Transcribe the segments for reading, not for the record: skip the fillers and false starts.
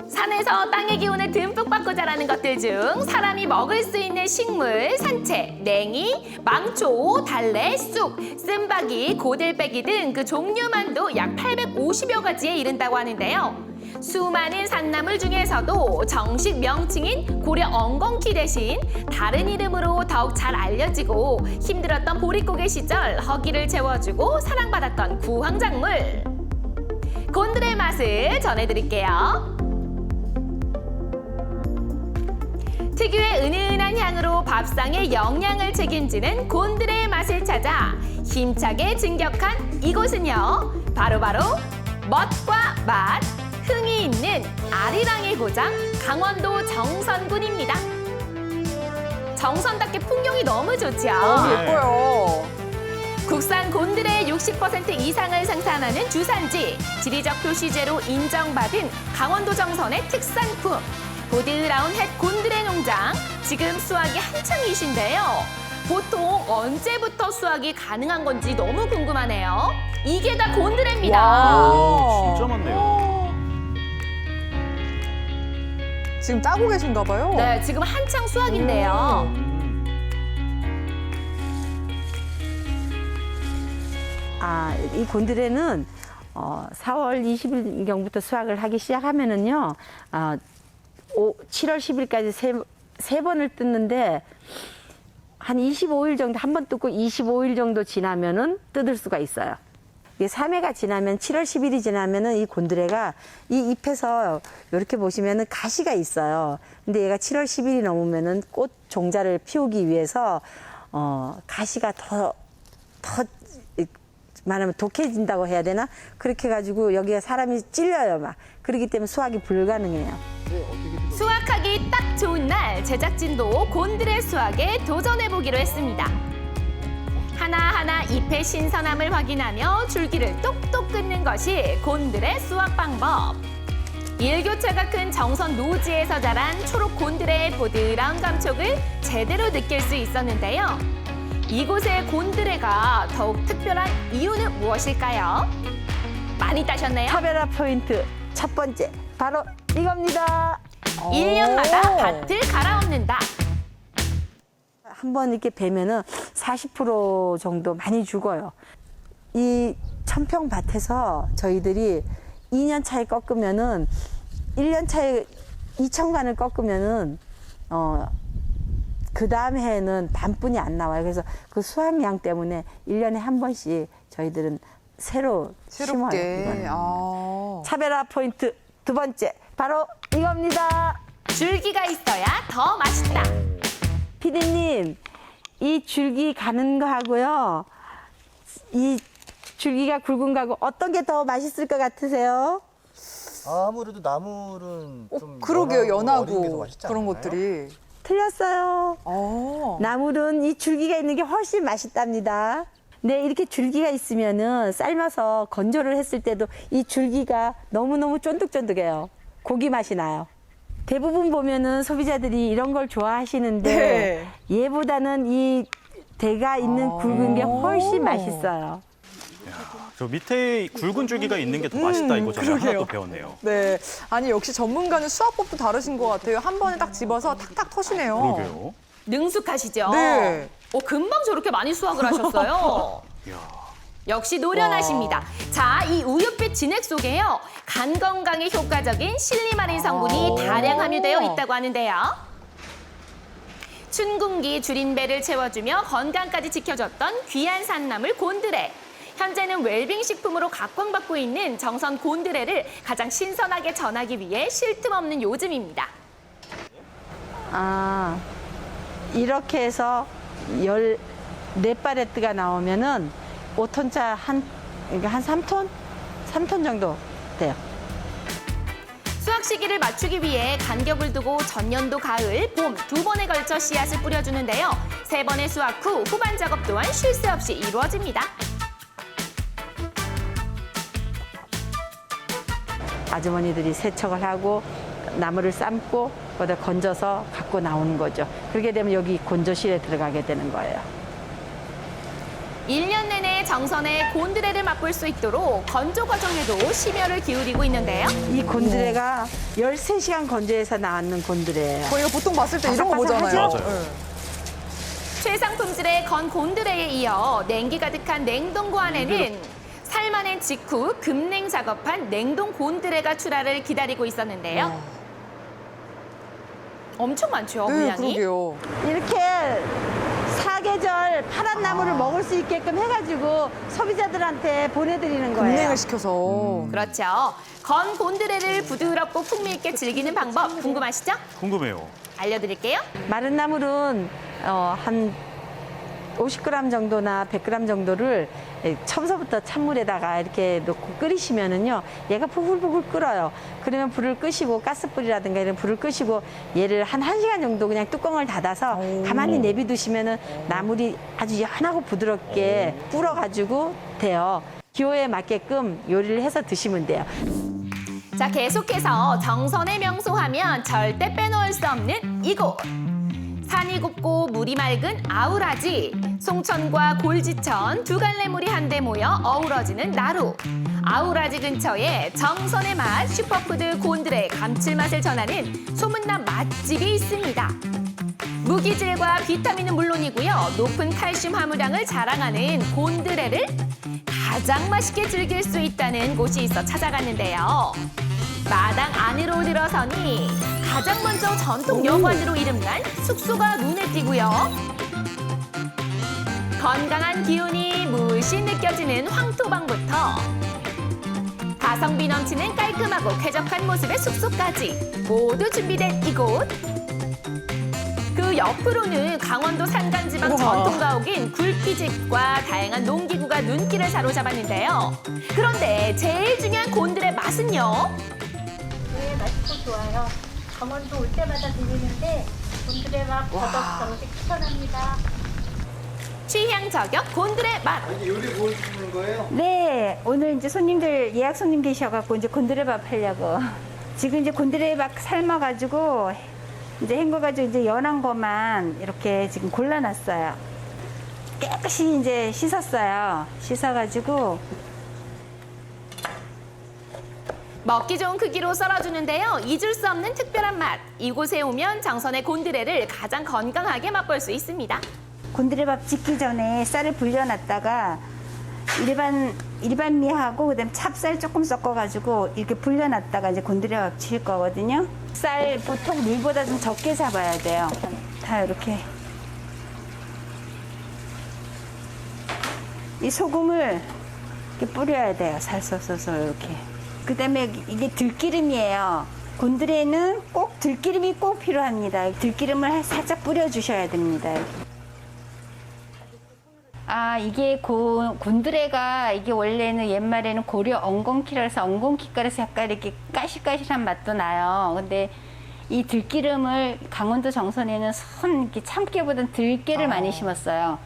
산에서 땅의 기운을 듬뿍 받고 자라는 것들 중 사람이 먹을 수 있는 식물, 산채, 냉이, 망초, 달래, 쑥, 쓴바귀, 고들빼기 등 그 종류만도 약 850여 가지에 이른다고 하는데요. 수많은 산나물 중에서도 정식 명칭인 고려 엉겅퀴 대신 다른 이름으로 더욱 잘 알려지고 힘들었던 보릿고개 시절 허기를 채워주고 사랑받았던 구황작물. 곤드레 맛을 전해드릴게요. 특유의 은은한 향으로 밥상의 영양을 책임지는 곤드레의 맛을 찾아 힘차게 진격한 이곳은요. 바로 멋과 맛, 흥이 있는 아리랑의 고장 강원도 정선군입니다. 정선답게 풍경이 너무 좋죠. 예뻐요. 국산 곤드레의 60% 이상을 생산하는 주산지, 지리적 표시제로 인정받은 강원도 정선의 특산품. 보드라운 햇 곤드레 농장, 지금 수확이 한창이신데요. 보통 언제부터 수확이 가능한 건지 너무 궁금하네요. 이게 다 곤드레입니다. 오, 진짜 많네요. 지금 따고 계신가 봐요. 네, 지금 한창 수확인데요. 이 곤드레는 4월 20일경부터 수확을 하기 시작하면은요, 7월 10일까지 세 번을 뜯는데 한 25일 정도, 한 번 뜯고 25일 정도 지나면은 뜯을 수가 있어요. 이게 3회가 지나면 7월 10일이 지나면은 이 곤드레가 이 잎에서 이렇게 보시면은 가시가 있어요. 근데 얘가 7월 10일이 넘으면은 꽃 종자를 피우기 위해서 가시가 더 말하면 독해진다고 해야 되나? 그렇게 해가지고 여기에 사람이 찔려요, 막. 그렇기 때문에 수확이 불가능해요. 수확하기 딱 좋은 날 제작진도 곤드레 수확에 도전해보기로 했습니다. 하나하나 잎의 신선함을 확인하며 줄기를 똑똑 끊는 것이 곤드레 수확 방법. 일교차가 큰 정선 노지에서 자란 초록 곤드레의 보드라운 감촉을 제대로 느낄 수 있었는데요. 이곳의 곤드레가 더욱 특별한 이유는 무엇일까요? 많이 따셨네요. 차별화 포인트 첫 번째, 바로 이겁니다. 1년마다 밭을 갈아엎는다. 한 번 이렇게 베면은 40% 정도 많이 죽어요. 이 천평 밭에서 저희들이 2년 차에 꺾으면은 1년 차에 2,000간을 꺾으면은 그 다음 해에는 반뿐이 안 나와요. 그래서 그 수확량 때문에 1년에 한 번씩 저희들은 새로 심어요. 새롭게. 이거는. 차별화 포인트 두 번째, 바로 이겁니다. 줄기가 있어야 더 맛있다. 피디님, 이 줄기 가는 거 하고요, 이 줄기가 굵은 거하고 어떤 게 더 맛있을 것 같으세요? 아무래도 나물은 좀 그러게요, 어린 게 더 연하고 맛있지 그런 않나요? 것들이. 틀렸어요. 어. 나물은 이 줄기가 있는 게 훨씬 맛있답니다. 네, 이렇게 줄기가 있으면은 삶아서 건조를 했을 때도 이 줄기가 너무너무 쫀득쫀득해요. 고기 맛이 나요. 대부분 보면은 소비자들이 이런 걸 좋아하시는데 네. 얘보다는 이 대가 있는 굵은 게 훨씬 맛있어요. 저 밑에 굵은 줄기가 있는 게 더 맛있다 이거 저는 하나 그러게요. 또 배웠네요. 네. 아니, 역시 전문가는 수확법도 다르신 것 같아요. 한 번에 딱 집어서 탁탁 터시네요. 그러게요. 능숙하시죠? 네. 금방 저렇게 많이 수확을 하셨어요. 이야. 역시 노련하십니다. 자, 이 우윳빛 진액 속에요. 간 건강에 효과적인 실리마린 성분이 다량 함유되어 있다고 하는데요. 춘궁기 줄인 배를 채워주며 건강까지 지켜줬던 귀한 산나물 곤드레. 현재는 웰빙 식품으로 각광받고 있는 정선 곤드레를 가장 신선하게 전하기 위해 쉴 틈 없는 요즘입니다. 이렇게 해서 14팔레트가 나오면은 5톤짜 그러니까 한 3톤? 3톤 정도 돼요. 수확 시기를 맞추기 위해 간격을 두고 전년도 가을, 봄 두 번에 걸쳐 씨앗을 뿌려주는데요. 3번의 수확 후 후반 작업 또한 쉴 새 없이 이루어집니다. 아주머니들이 세척을 하고 나무를 삶고 거기다 건져서 갖고 나오는 거죠. 그렇게 되면 여기 건조실에 들어가게 되는 거예요. 1년 내내 정선의 곤드레를 맛볼 수 있도록 건조 과정에도 심혈을 기울이고 있는데요. 이 곤드레가 13시간 건조해서 나왔는 곤드레예요. 저희가 보통 봤을 때 이런 거 보잖아요. 바삭바삭하죠? 맞아요. 네. 최상 품질의 건 곤드레에 이어 냉기 가득한 냉동고 안에는 삶아낸 직후 급냉 작업한 냉동 곤드레가 출하를 기다리고 있었는데요. 엄청 많죠, 네, 분량이. 그러게요. 이렇게 사계절 파란 나물을 먹을 수 있게끔 해가지고 소비자들한테 보내드리는 거예요. 급냉을 시켜서. 그렇죠. 건 곤드레를 부드럽고 풍미 있게 즐기는 방법 궁금하시죠? 궁금해요. 알려드릴게요. 마른 나물은 한 50g 정도나 100g 정도를 처음서부터 찬물에다가 이렇게 넣고 끓이시면은요, 얘가 부글부글 끓어요. 그러면 불을 끄시고 가스불이라든가 이런 불을 끄시고 얘를 한 1시간 정도 그냥 뚜껑을 닫아서 가만히 내비두시면은 나물이 아주 연하고 부드럽게 불어가지고 돼요. 기호에 맞게끔 요리를 해서 드시면 돼요. 자, 계속해서 정선의 명소 하면 절대 빼놓을 수 없는 이곳. 산이 곱고 물이 맑은 아우라지, 송천과 골지천 두 갈래 물이 한데 모여 어우러지는 나루. 아우라지 근처에 정선의 맛 슈퍼푸드 곤드레 감칠맛을 전하는 소문난 맛집이 있습니다. 무기질과 비타민은 물론이고요, 높은 칼슘 함유량을 자랑하는 곤드레를 가장 맛있게 즐길 수 있다는 곳이 있어 찾아갔는데요. 마당 안으로 들어서니 가장 먼저 전통 여관으로 이름난 숙소가 눈에 띄고요. 건강한 기운이 물씬 느껴지는 황토방부터 가성비 넘치는 깔끔하고 쾌적한 모습의 숙소까지 모두 준비된 이곳. 그 옆으로는 강원도 산간지방 우와. 전통가옥인 굴기집과 다양한 농기구가 눈길을 사로잡았는데요. 그런데 제일 중요한 곤드레 맛은요? 네, 맛있고 좋아요. 강원도 올 때마다 드리는데 곤드레밥 버섯 정식 추천합니다. 취향 저격 곤드레 맛. 네, 오늘 이제 손님들 예약 손님 계셔갖고 이제 곤드레밥 하려고 지금 이제 곤드레밥 삶아가지고 이제 헹궈가지고 이제 연한 것만 이렇게 지금 골라놨어요. 깨끗이 이제 씻었어요. 씻어가지고 먹기 좋은 크기로 썰어주는데요. 잊을 수 없는 특별한 맛. 이곳에 오면 정선의 곤드레를 가장 건강하게 맛볼 수 있습니다. 곤드레밥 짓기 전에 쌀을 불려놨다가 일반 미하고 그다음 찹쌀 조금 섞어가지고 이렇게 불려놨다가 이제 곤드레밥 질 거거든요. 쌀 보통 물보다 좀 적게 잡아야 돼요. 다 이렇게 이 소금을 이렇게 뿌려야 돼요. 살살살살 이렇게. 그다음에 이게 들기름이에요. 곤드레는 꼭 들기름이 꼭 필요합니다. 들기름을 살짝 뿌려주셔야 됩니다. 아, 이게 곤드레가 이게 원래는 옛말에는 고려 엉겅퀴라 해서 엉겅퀴가루에서 약간 이렇게 까실까실한 맛도 나요. 근데 이 들기름을 강원도 정선에는 이렇게 참깨보다는 들깨를 많이 심었어요.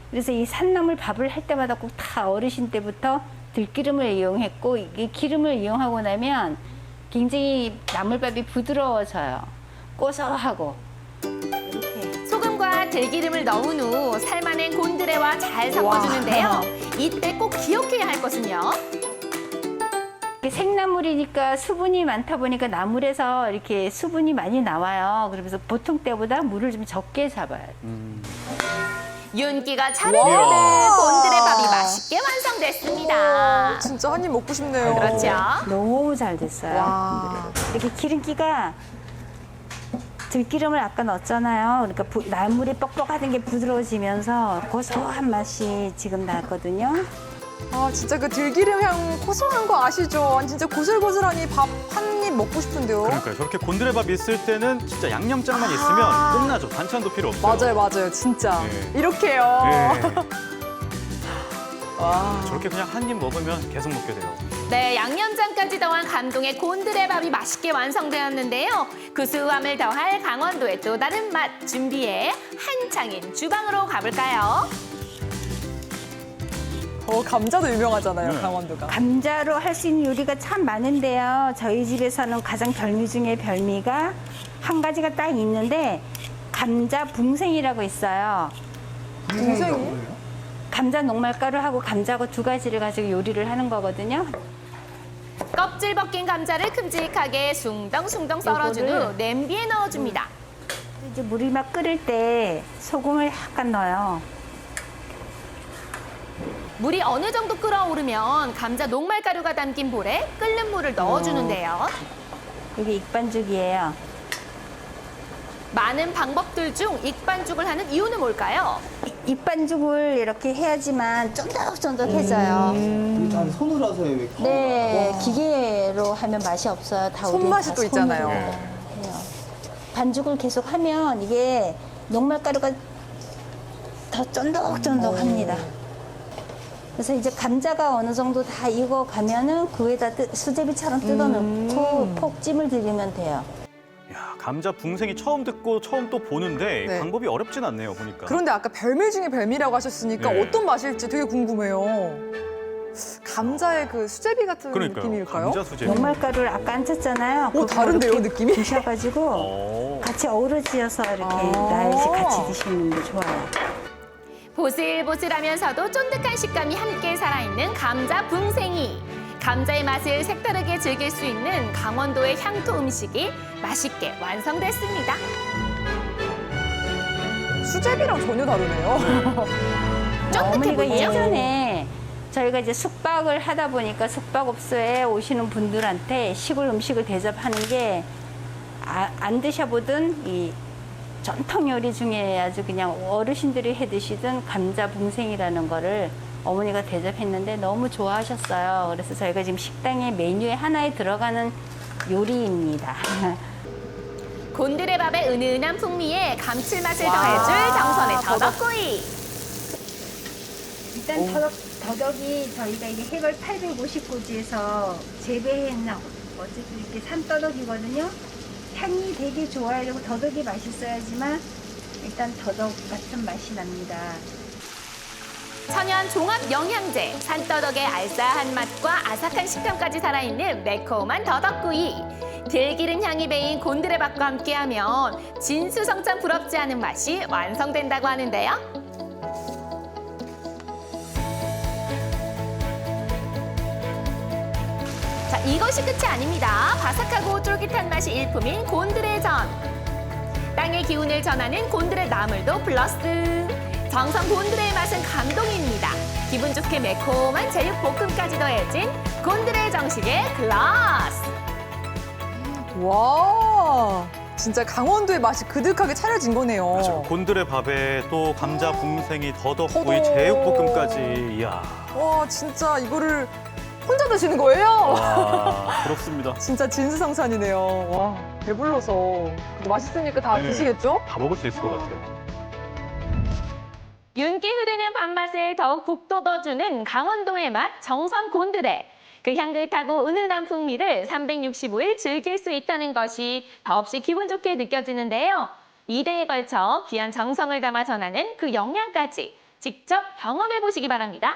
그래서 이 산나물 밥을 할 때마다 꼭 다 어르신 때부터 들기름을 이용했고, 이게 기름을 이용하고 나면 굉장히 나물밥이 부드러워져요. 고소하고. 소금과 들기름을 넣은 후 삶아낸 곤드레와 잘 섞어주는데요. 이때 꼭 기억해야 할 것은요. 이게 생나물이니까 수분이 많다 보니까 나물에서 이렇게 수분이 많이 나와요. 그러면서 보통 때보다 물을 좀 적게 잡아야 돼요. 윤기가 차르르르 곤드레밥이 맛있게 완성됐습니다. 진짜 한 입 먹고 싶네요. 그렇죠. 너무 잘 됐어요. 와. 이렇게 기름기가 들기름을 아까 넣었잖아요. 그러니까 나물이 뻑뻑하던 게 부드러워지면서 고소한 맛이 지금 나거든요. 아, 진짜 그 들기름 향 고소한 거 아시죠? 진짜 고슬고슬하니 밥 한 입 먹고 싶은데요. 그러니까요. 저렇게 곤드레밥 있을 때는 진짜 양념장만 있으면 끝나죠. 반찬도 필요 없어요. 맞아요. 진짜. 네. 이렇게요. 네. 와. 저렇게 그냥 한 입 먹으면 계속 먹게 돼요. 네, 양념장까지 더한 감동의 곤드레밥이 맛있게 완성되었는데요. 구수함을 더할 강원도의 또 다른 맛 준비해 한창인 주방으로 가볼까요? 감자도 유명하잖아요, 네. 강원도가. 감자로 할 수 있는 요리가 참 많은데요. 저희 집에서는 가장 별미 중에 별미가 한 가지가 딱 있는데 감자 붕생이라고 있어요. 인생이? 감자 녹말가루하고 감자고 두 가지를 가지고 요리를 하는 거거든요. 껍질 벗긴 감자를 큼직하게 숭덩숭덩 썰어준 후 요거를 냄비에 넣어줍니다. 이제 물이 막 끓을 때 소금을 약간 넣어요. 물이 어느 정도 끓어오르면 감자 녹말가루가 담긴 볼에 끓는 물을 넣어주는데요. 이게 익반죽이에요. 많은 방법들 중 익반죽을 하는 이유는 뭘까요? 익반죽을 이렇게 해야지만 쫀득쫀득해져요. 이게 다 손으로 하세요, 왜? 네, 기계로 하면 맛이 없어요. 다 우리 손맛이 다 또 있잖아요. 손으로 해요. 반죽을 계속 하면 이게 녹말가루가 더 쫀득쫀득합니다. 그래서 이제 감자가 어느 정도 다 익어가면은 그 위에다 수제비처럼 뜯어놓고 폭 찜을 들이면 돼요. 야, 감자 붕생이 처음 듣고 처음 또 보는데 네. 방법이 어렵진 않네요, 보니까. 그런데 아까 별미 중에 별미라고 하셨으니까 네. 어떤 맛일지 되게 궁금해요. 감자의 그 수제비 같은 그러니까요. 느낌일까요? 감자 수제비. 녹말가루를 아까 안 쳤잖아요. 오, 다른데요, 이렇게 느낌이? 드셔가지고 오. 같이 어우러지어서 이렇게 아. 놔야지 같이 드시는 게 좋아요. 보슬보슬하면서도 쫀득한 식감이 함께 살아있는 감자 붕생이. 감자의 맛을 색다르게 즐길 수 있는 강원도의 향토 음식이 맛있게 완성됐습니다. 수제비랑 전혀 다르네요. 쫀득해 어머니가 보이죠? 예전에 저희가 이제 숙박을 하다 보니까 숙박업소에 오시는 분들한테 시골 음식을 대접하는 게 안 드셔보던 이 전통 요리 중에 아주 그냥 어르신들이 해 드시던 감자 붕생이라는 거를 어머니가 대접했는데 너무 좋아하셨어요. 그래서 저희가 지금 식당의 메뉴에 하나에 들어가는 요리입니다. 곤드레 밥의 은은한 풍미에 감칠맛을 와, 더해줄 정선의 더덕구이. 일단 더덕이 저희가 이게 해발 850고지에서 재배했나 어쨌든 이렇게 산더덕이거든요. 향이 되게 좋아요. 그리고 더덕이 맛있어야지만 일단 더덕 같은 맛이 납니다. 천연 종합 영양제, 산더덕의 알싸한 맛과 아삭한 식감까지 살아있는 매콤한 더덕구이. 들기름 향이 배인 곤드레밥과 함께하면 진수성찬 부럽지 않은 맛이 완성된다고 하는데요. 자, 이것이 끝이 아닙니다. 바삭하고 쫄깃한 맛이 일품인 곤드레전. 땅의 기운을 전하는 곤드레 나물도 플러스. 정성 곤드레의 맛은 감동입니다. 기분 좋게 매콤한 제육볶음까지 더해진 곤드레 정식의 클래스. 와, 진짜 강원도의 맛이 그득하게 차려진 거네요. 맞아요. 곤드레 밥에 또 감자 붕생이 더덕구이 더덕. 제육볶음까지. 이야. 와, 진짜 이거를 혼자 드시는 거예요? 와, 부럽습니다. 진짜 진수성찬이네요. 와, 배불러서. 근데 맛있으니까 다 네. 드시겠죠? 다 먹을 수 있을 것 같아요. 윤기 흐르는 밥맛을 더욱 북돋워주는 강원도의 맛 정선 곤드레. 그 향긋하고 은은한 풍미를 365일 즐길 수 있다는 것이 더없이 기분 좋게 느껴지는데요. 2대에 걸쳐 귀한 정성을 담아 전하는 그 영양까지 직접 경험해 보시기 바랍니다.